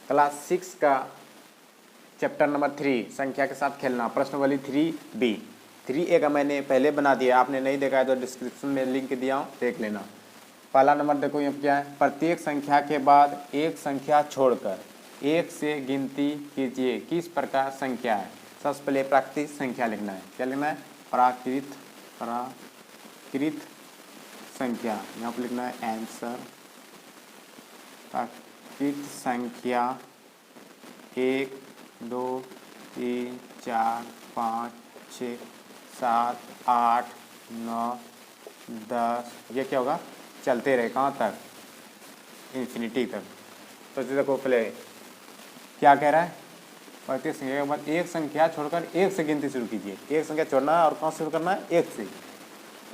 Class 6 का chapter number 3 संख्या के साथ खेलना, प्रश्नावली 3B। 3A का मैंने पहले बना दिया, आपने नहीं देखा है तो डिस्क्रिप्शन में लिंक दिया हूँ, देख लेना। पहला नंबर देखो ये क्या है, प्रत्येक संख्या के बाद एक संख्या छोड़कर एक से गिनती कीजिए, किस प्रकार संख्या है। सबसे पहले प्राकृत संख्या लिखना है। क्या लिखना है? प्राकृत संख्या, यहाँ पर लिखना है आंसर। प्राकृत संख्या 1 2 3 4 5 6 7 8 9 10, ये क्या होगा? चलते रहे कहाँ तक? इन्फिनिटी तक। तो देखो पहले क्या कह रहा है, प्रत्येक संख्या के बाद एक संख्या छोड़कर एक से गिनती शुरू कीजिए। एक संख्या छोड़ना है और कहाँ शुरू करना है? एक से।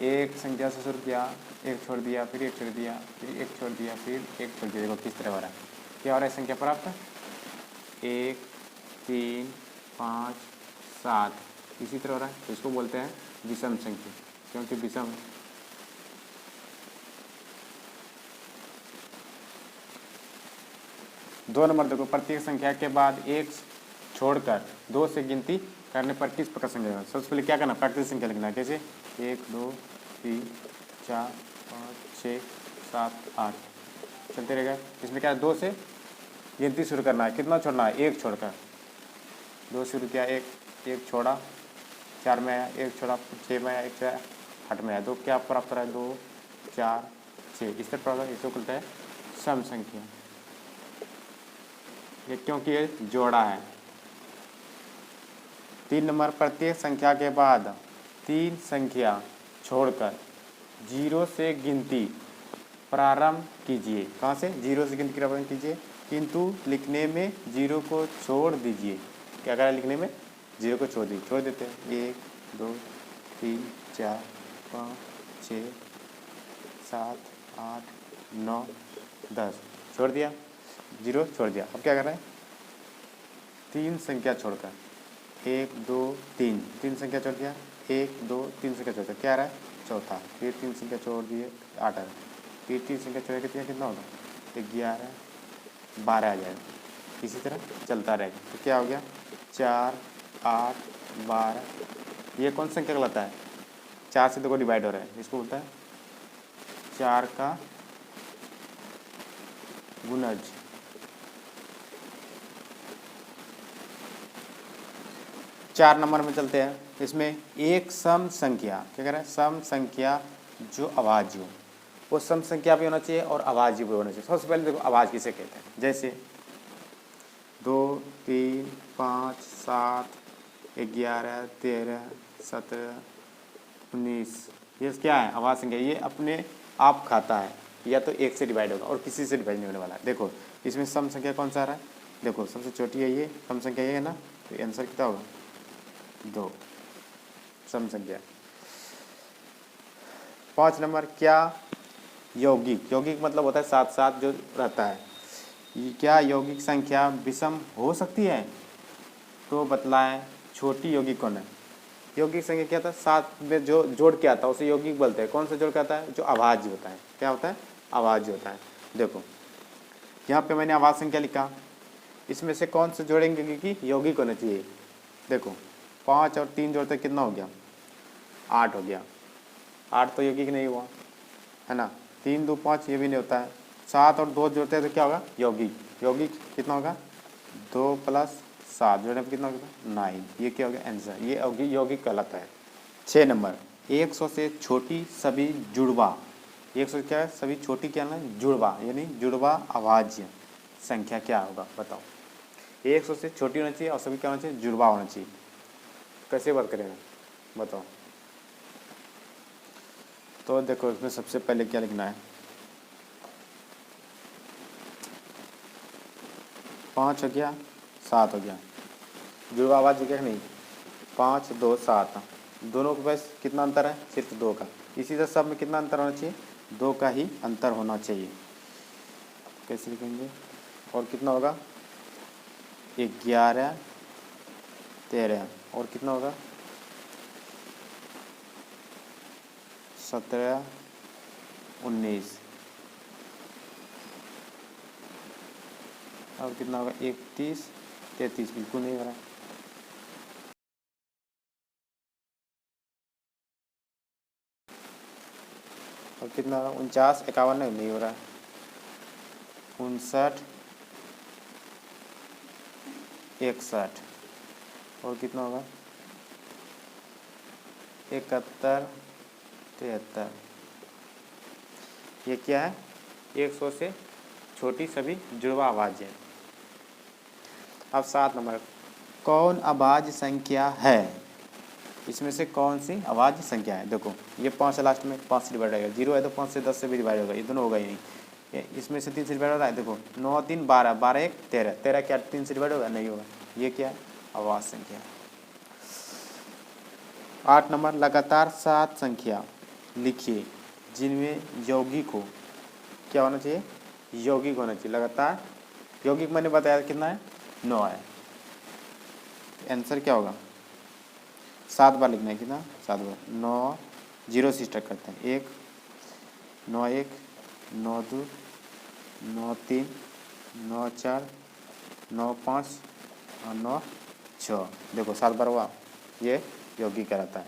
एक संख्या से शुरू किया, एक छोड़ दिया, फिर एक छोड़ दिया, फिर एक छोड़ दिया, फिर एक छोड़ दिया। देखो किस तरह हो रहा है, क्या हो रहा है? संख्या प्राप्त 1 3 5 7 इसी तरह हो रहा है। तो इसको बोलते हैं विषम संख्या, क्योंकि विषम है। दो नंबर देखो, प्रत्येक संख्या के बाद एक छोड़कर दो से गिनती करने पर किस प्रकार संख्या? सबसे पहले क्या करना? प्राकृतिक संख्या लिखना है। कैसे? 1 2 3 4 5 6 7 8 चलते रहेगा। इसमें क्या है? दो से गिनती शुरू करना है। कितना छोड़ना है? एक छोड़कर। दो शुरू किया, एक छोड़ा, 4 में आया, एक छोड़ा, 6 में आया, एक छोड़ा, 8 में आया। दो क्या प्राप्त हो रहा है? 2 4 6 इस तरह प्राप्त। इसको बोलते हैं सम संख्या, ये क्योंकि ये जोड़ा है। 3 नंबर, प्रत्येक संख्या के बाद 3 संख्या छोड़कर 0 से गिनती प्रारंभ कीजिए। कहाँ से? 0 से गिनती प्रारंभ कीजिए, किंतु लिखने में 0 को छोड़ दीजिए। क्या करें? लिखने में 0 को छोड़ दीजिए। छोड़ देते हैं 1 2 3 4 5 6 7 8 9 10 छोड़ दिया, 0 छोड़ दिया। अब क्या कर रहे हैं? 3 संख्या छोड़कर 1 2 3 3 संख्या छोड़ दिया, 1 2 3 संख्या छोड़ दिया। क्या आ रहा है? चौथा। फिर 3 संख्या छोड़ दिए, 8 आ रहा है। फिर 3 संख्या छोड़ के कितना होगा? 11 12 आ जाएगा। इसी तरह चलता रहेगा। तो क्या हो गया? 4 8 12। ये कौन सी संख्या कहलाता है? 4 से 2 को डिवाइड हो रहा है, इसको बोलता है 4 का गुणज। चार नंबर में चलते हैं। इसमें एक सम संख्या, क्या कह रहे हैं? सम संख्या जो अभाज्य हो, वो सम संख्या भी होना चाहिए और अभाज्य भी होना चाहिए। सबसे पहले देखो अभाज्य किसे कहते हैं। जैसे 2 3 5 7 11 13 17 19, ये क्या है? अभाज्य संख्या। ये अपने आप खाता है, या तो एक से डिवाइड होगा और किसी से डिवाइड नहीं होने वाला है। देखो इसमें सम संख्या कौन सा आ रहा है? देखो सबसे छोटी है ये, सम संख्या ये है ना, तो आंसर कितना होगा? 2 सम संख्या। 5 नंबर, क्या यौगिक, यौगिक मतलब होता है साथ साथ जो रहता है, क्या यौगिक संख्या विषम हो सकती है? तो बतलाएं छोटी यौगिक कौन है? यौगिक संख्या क्या था? साथ में जो जोड़ के आता है उसे यौगिक बोलते हैं। कौन सा जोड़ के आता है? जो अभाज्य होता है। क्या होता है? अभाज्य होता है। देखो यहाँ पे मैंने अभाज्य संख्या लिखा, इसमें से कौन से जोड़ेंगे कि यौगिक होना चाहिए? देखो 5 और 3 जोड़ते कितना हो गया? 8 हो गया। 8 तो यौगिक नहीं हुआ है ना। 3 2 5 ये भी नहीं होता है। 7 और 2 जोड़ते हैं तो क्या होगा? यौगिक। यौगिक कितना होगा? 2 + 7 जोड़ने पर कितना होगा? 9। ये क्या हो गया? आंसर। ये यौगिक कहलाता है। 6 नंबर, 100 से छोटी सभी जुड़वा, 100 क्या है? सभी छोटी क्या ना? जुड़वा, यानी जुड़वा अभाज्य संख्या क्या होगा? बताओ। 100 से छोटी होना चाहिए और सभी क्या होना चाहिए? जुड़वा होना चाहिए। कैसे बात करेगा? बताओ। तो देखो इसमें सबसे पहले क्या लिखना है? 5 हो गया, 7 हो गया, जुड़वा आवाज क्या नहीं? 5 2 7, दोनों के पास कितना अंतर है? सिर्फ 2 का। इसी तरह सब में कितना अंतर होना चाहिए? 2 का ही अंतर होना चाहिए। कैसे लिखेंगे? और कितना होगा? 11 13 और कितना होगा? 17 19। और कितना होगा 31, 33 बिल्कुल नहीं हो रहा है। और कितना होगा 49, 51 नहीं हो रहा है। 59, 61 और कितना होगा 71, 73। ये क्या है 100 से छोटी सभी जुड़वा आवाज़ें। अब 7 नंबर, कौन आवाज़ संख्या है? इसमें से कौन सी आवाज़ संख्या है? देखो ये 5 है, लास्ट में 5 से डिवाइड होगा, 0 है तो 5 से 10 से भी डिवाइड होगा, ये दोनों होगा ही नहीं। इसमें से 3 से डिवाइड हो रहा है, देखो 9 3 12, 12 1 13, 13 क्या 3 से डिवाइड होगा? नहीं होगा। ये क्या है आवाज़ संख्या। 8 नंबर, लगातार 7 संख्या लिखिए जिनमें यौगिक हो। क्या होना चाहिए? यौगिक होना चाहिए। लगातार यौगिक मैंने बताया कितना है 9 है। आंसर क्या होगा 7 बार लिखना है। कितना 7 बार? 9 0 से स्टार्ट करते हैं। 1 9 1 9 2 9 3 9 4 9 5 और 9 6। देखो 7 बार हुआ, ये यौगिक कहलाता है।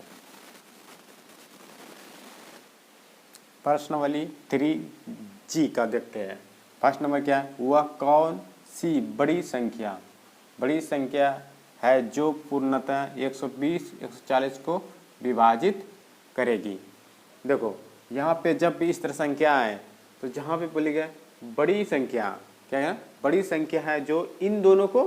प्रश्नावली 3G का देखते हैं। फर्स्ट नंबर क्या है? वह कौन सी बड़ी संख्या है जो पूर्णतः 120 140 को विभाजित करेगी। देखो यहाँ पे जब भी इस तरह संख्या है तो जहाँ पे बोलेगा बड़ी संख्या, क्या है बड़ी संख्या है जो इन दोनों को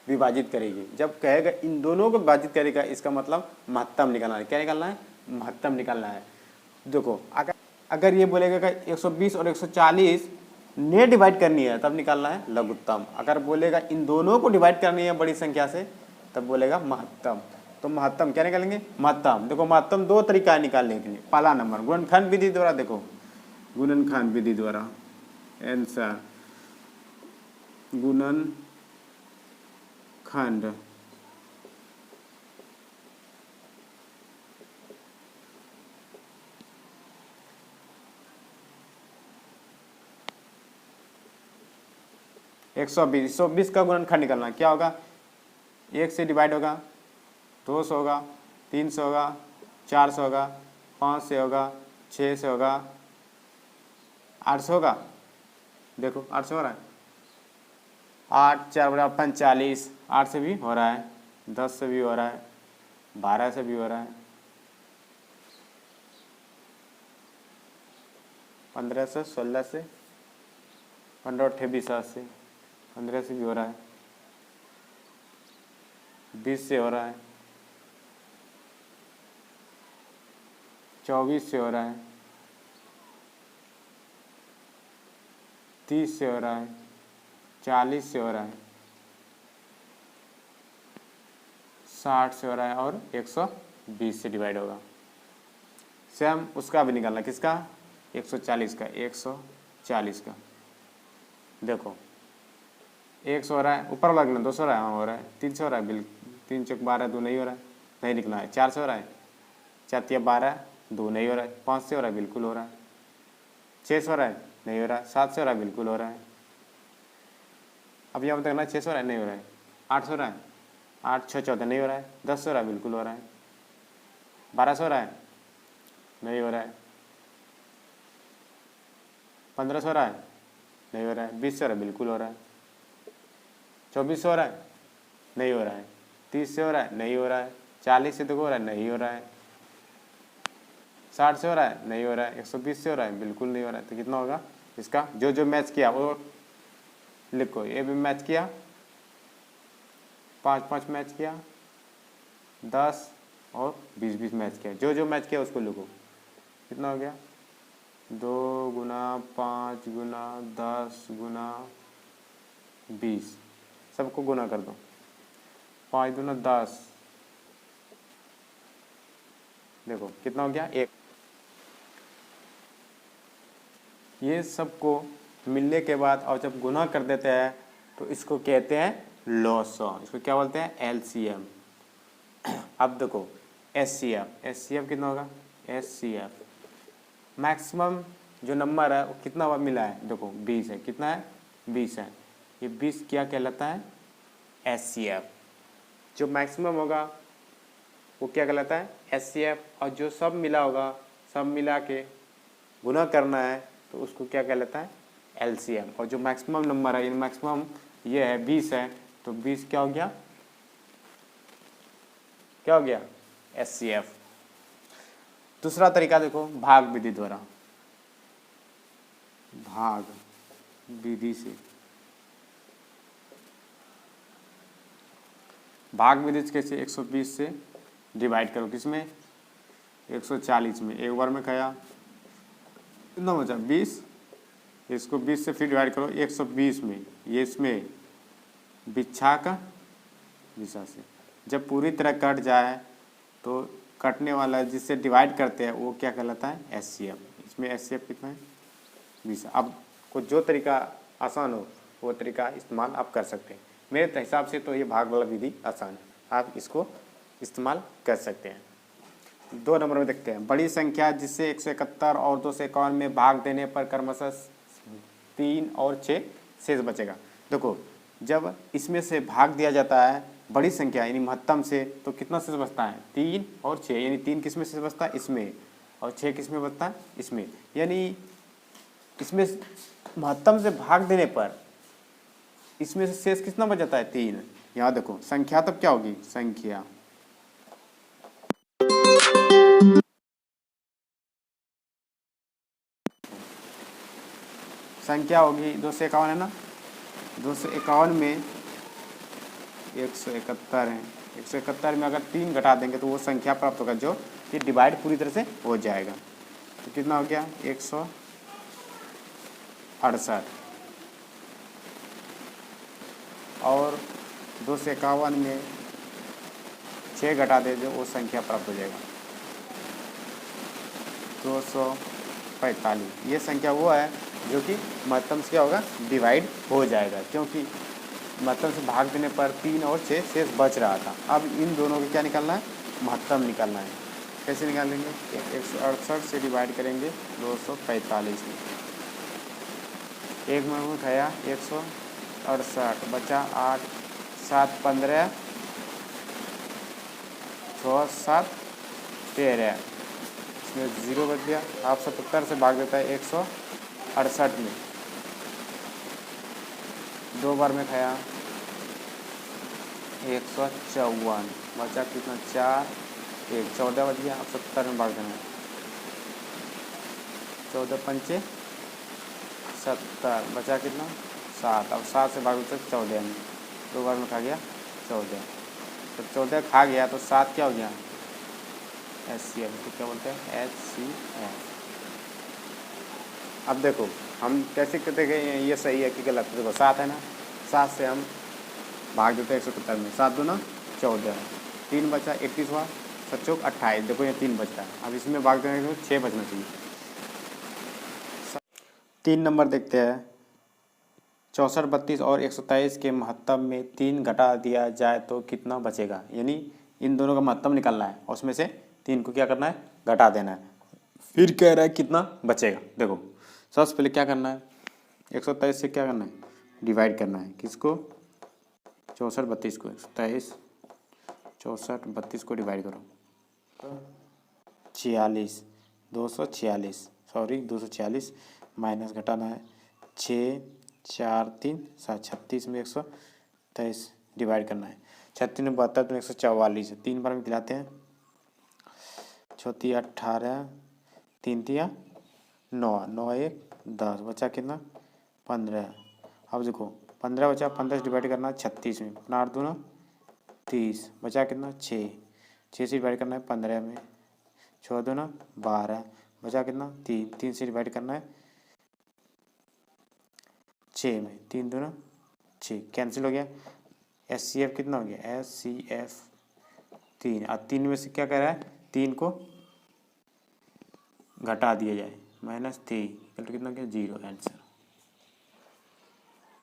विभाजित करेगी। जब कहेगा इन दोनों को विभाजित करेगा, इसका मतलब महत्तम निकालना है। क्या निकालना है? महत्तम निकालना है। देखो अगर ये बोलेगा कि 120 और 140 ने डिवाइड करनी है, तब निकालना है लघुत्तम। अगर बोलेगा इन दोनों को डिवाइड करनी है बड़ी संख्या से, तब बोलेगा महत्तम। तो महत्तम क्या निकालेंगे? महत्तम। देखो महत्तम 2 तरीका है निकालने के लिए। पहला नंबर गुणनखंड विधि द्वारा। देखो गुणनखंड विधि द्वारा आंसर गुणनखंड। एक 120 का गुणनखंड निकालना। क्या होगा? 1 से डिवाइड होगा, 2 से होगा, 3 से होगा, 4 से होगा, 5 से होगा, 6 से होगा, 8 से होगा। देखो 8 से हो रहा है। 8 4 बड़ा 45, 8 से भी हो रहा है, 10 से भी हो रहा है, 12 से भी हो रहा है, 15 से, 16 से, 15 28 से, 15 से भी हो रहा है, 20 से हो रहा है, 24 से हो रहा है, 30 से हो रहा है, 40 से हो रहा है, 60 से हो रहा है और 120 से डिवाइड होगा। सेम उसका भी निकालना। किसका? 140 का। 140 का देखो 100 हो रहा है, ऊपर वाला कितना 200 हो रहा है, हाँ हो रहा है। 300 हो रहा है, बिल 3 चौक 12, 2 नहीं हो रहा है, नहीं निकला है। 400 हो रहा है, 4 तिया 12, 2 नहीं हो रहा है। 5 से हो रहा है, बिल्कुल हो रहा है। 600 हो रहा है, नहीं हो रहा है। 7 से हो रहा है, बिल्कुल हो रहा है। अब यहाँ बताना 600 हो रहा है, नहीं हो रहा है। 800 हो रहा है, 8 6 14 नहीं हो रहा है। 10 हो रहा है, बिल्कुल हो रहा है। 1200 हो रहा है, नहीं हो रहा है। 1500 हो रहा है, नहीं हो रहा है। 20 से हो रहा है, बिल्कुल हो रहा है। 24 से हो रहा है, नहीं हो रहा है। 30 से हो रहा है, नहीं हो रहा है। 40 से देखो हो रहा है, नहीं हो रहा है। 60 से हो रहा है, नहीं हो रहा है। 120 से हो रहा है, बिल्कुल नहीं हो रहा है। तो कितना होगा इसका? जो जो मैच किया वो लिखो। ये भी मैच किया, 5 5 मैच किया, 10 और 20 20 मैच किया। जो जो मैच किया उसको लिखो। कितना हो गया? 2 गुना 5 गुना 10 गुना 20, सबको गुना कर दो। 5 दूना 10, देखो कितना हो गया? 1। ये सबको मिलने के बाद और जब गुना कर देते हैं तो इसको कहते हैं लॉसअ। इसको क्या बोलते हैं? एलसीएम। अब देखो एचसीएफ। एचसीएफ कितना होगा? एचसीएफ मैक्सिमम जो नंबर है वो कितना मिला है? देखो 20 है। कितना है? 20 है। ये 20 क्या कहलाता है, HCF। जो मैक्सिमम होगा वो क्या कहलाता है, HCF, और जो सब मिला होगा, सब मिला के गुना करना है तो उसको क्या कहलाता है, LCM। और जो मैक्सिमम नंबर है, मैक्सिमम ये है 20 है, तो 20 क्या हो गया, क्या हो गया, HCF। दूसरा तरीका देखो, भाग विधि द्वारा, भाग विधि से, भाग विधि से कैसे, 120 से डिवाइड करो, किसमें, 140 में। एक बार में खाया कितना बचा, 20, इसको 20 से फिर डिवाइड करो 120 में, ये इसमें बिच्छा का दिशा से। जब पूरी तरह कट जाए तो कटने वाला जिससे डिवाइड करते हैं वो क्या कहलाता है, HCF। इसमें HCF कितना है, 20। अब को जो तरीका आसान हो वो तरीका इस्तेमाल आप कर सकते हैं। मेरे हिसाब से तो ये भाग वाला विधि आसान है, आप इसको इस्तेमाल कर सकते हैं। 2 नंबर में देखते हैं, बड़ी संख्या जिससे 171 और 251 में भाग देने पर क्रमशः 3 और 6 शेष बचेगा। देखो जब इसमें से भाग दिया जाता है बड़ी संख्या यानी महत्तम से, तो कितना शेष बचता है, 3 और 6, यानी 3 किस में शेष बचता है, इसमें, और 6 किस में बचता है, इसमें। यानी इसमें महत्तम से भाग देने पर इसमें से शेष कितना बच जाता है, 3। यहाँ देखो संख्या तब क्या होगी, संख्या संख्या होगी 251 है ना, 251 में 171 है, 171 में अगर 3 घटा देंगे तो वो संख्या प्राप्त होगा जो कि डिवाइड पूरी तरह से हो जाएगा। तो कितना हो गया, 168, और 251 में 6 घटा दे जो वो संख्या प्राप्त हो जाएगा 245। ये संख्या वो है जो कि महत्तम से क्या होगा, डिवाइड हो जाएगा, क्योंकि महत्तम से भाग देने पर 3 और 6 शेष बच रहा था। अब इन दोनों को क्या निकालना है, महत्तम निकालना है। कैसे निकालेंगे, 168 से डिवाइड करेंगे 245 में, एक में खाया 168, बचा 8, 7, 15, 6, 7, 13, इसमें 0 बच गया। आप 77 से भाग देता है 168 में, 2 बार में खाया 154, बचा कितना, 4, 1, 14 बच गया। अब 70 में भाग देना है, 14 पंचे 70, बचा कितना, 7। अब 7 से भाग देते 14 में, 2 बार में खा गया 14, तो 14 खा गया तो 7 क्या हो गया, HCF। तो क्या बोलते हैं, HCF। अब देखो हम कैसे कहते हैं ये सही है कि गलत। देखो 7 है ना, 7 से हम भाग देते हैं 171 में, 7 दूना 14, 3 बचा 31 हुआ, 7 चौक 28। देखो ये 3 बचता है, अब इसमें भाग देने तो 6 बचना चाहिए। 3 नंबर देखते हैं, 64, 32 और 127 के महत्तम में 3 घटा दिया जाए तो कितना बचेगा। यानी इन दोनों का महत्तम निकालना है और उसमें से 3 को क्या करना है, घटा देना है। फिर कह रहा है कितना बचेगा। देखो सबसे पहले क्या करना है, 127 से क्या करना है, डिवाइड करना है, किसको, 64, 32 को। 27, 64, 32 को डिवाइड करो, 46, 246 माइनस घटाना है 6, 4, 3, 7, 36 में 123 डिवाइड करना है, 36 में 72 तो 144 है, 3 बार में खिलाते हैं, 34, 18, 3 तिया 9, 9, 1, 10, बचा कितना, 15। अब देखो 15 बचा, 15 से डिवाइड करना है 36 में, 8 दूना 30, बचा कितना, 6, 6 से डिवाइड करना है 15 में, 6 दूना 12, बचा कितना, 3, 3 से डिवाइड करना है 6 में, 3 दूना 6, कैंसिल हो गया। HCF कितना हो गया, HCF 3। अब 3 में से क्या कह रहा है, 3 को घटा दिया जाए, -3, तो कितना हो गया, 0 आंसर।